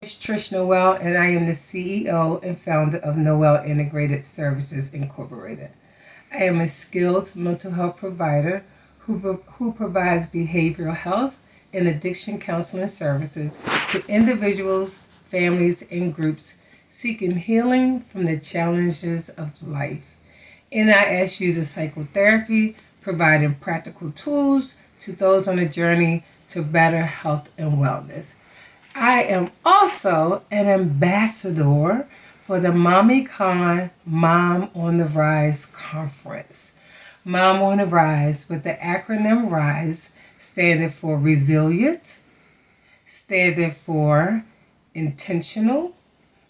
It's Trish Noel, and I am the CEO and founder of Noel Integrated Services Incorporated. I am a skilled mental health provider who provides behavioral health and addiction counseling services to individuals, families, and groups seeking healing from the challenges of life. NIS uses psychotherapy, providing practical tools to those on a journey to better health and wellness. I am also an ambassador for the MommyCon Mom on the Rise conference. Mom on the Rise, with the acronym RISE, standing for resilient, standing for intentional,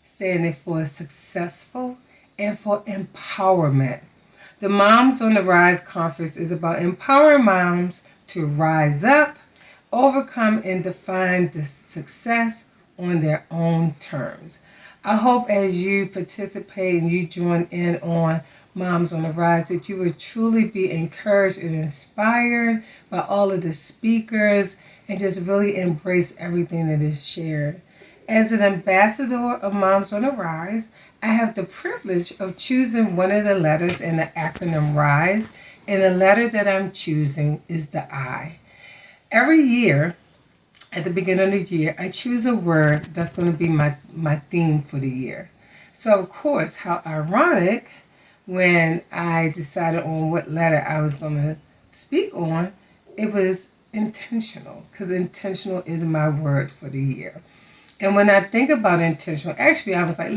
standing for successful, and for empowerment. The Moms on the Rise conference is about empowering moms to rise up, overcome, and define the success on their own terms. I hope as you participate and you join in on Moms on the Rise that you will truly be encouraged and inspired by all of the speakers and just really embrace everything that is shared. As an ambassador of Moms on the Rise, I have the privilege of choosing one of the letters in the acronym RISE, and the letter that I'm choosing is the I. Every year, at the beginning of the year, I choose a word that's going to be my theme for the year. So, of course, how ironic when I decided on what letter I was going to speak on, it was intentional, because intentional is my word for the year. And when I think about intentional, actually, I was like,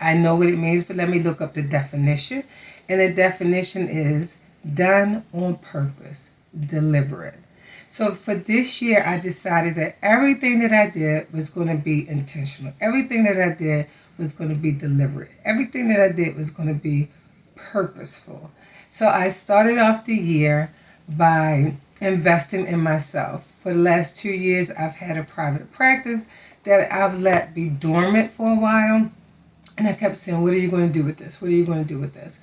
I know what it means, but let me look up the definition. And the definition is done on purpose, deliberate. So for this year, I decided that everything that I did was going to be intentional. Everything that I did was going to be deliberate. Everything that I did was going to be purposeful. So I started off the year by investing in myself. For the last 2 years, I've had a private practice that I've let be dormant for a while. And I kept saying, what are you going to do with this? What are you going to do with this?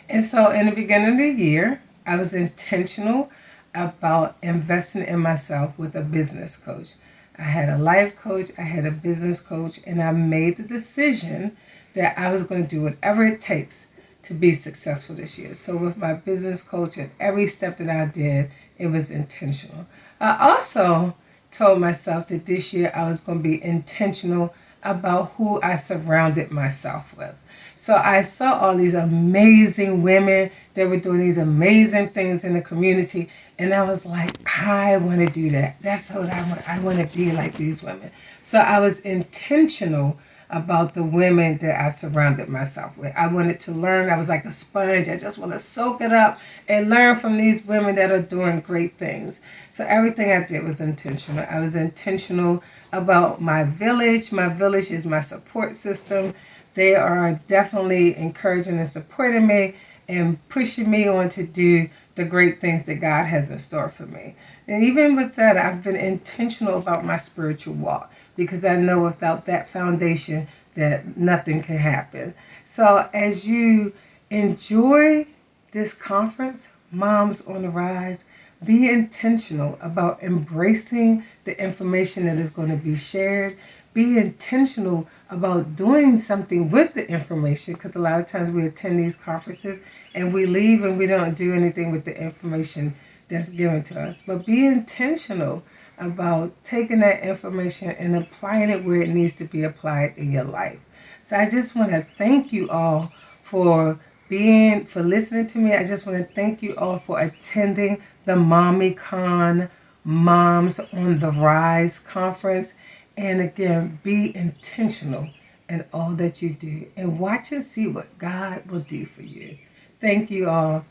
And so in the beginning of the year, I was intentional about investing in myself with a business coach. I had a life coach, I had a business coach, and I made the decision that I was going to do whatever it takes to be successful this year. So with my business coach and every step that I did, it was intentional. I also told myself that this year I was going to be intentional about who I surrounded myself with. So I saw all these amazing women that were doing these amazing things in the community, and I was like, I want to do that. That's what I want. I want to be like these women. So I was intentional about the women that I surrounded myself with. I wanted to learn. I was like a sponge. I just want to soak it up and learn from these women that are doing great things. So everything I did was intentional. I was intentional about my village. My village is my support system. They are definitely encouraging and supporting me and pushing me on to do the great things that God has in store for me. And even with that, I've been intentional about my spiritual walk, because I know without that foundation that nothing can happen. So as you enjoy this conference, Moms on the Rise, be intentional about embracing the information that is going to be shared. Be intentional about doing something with the information, because a lot of times we attend these conferences and we leave and we don't do anything with the information that's given to us. But be intentional about taking that information and applying it where it needs to be applied in your life. So I just want to thank you all for listening to me. I just want to thank you all for attending the MommyCon Moms on the Rise conference. And again, be intentional in all that you do and watch and see what God will do for you. Thank you all.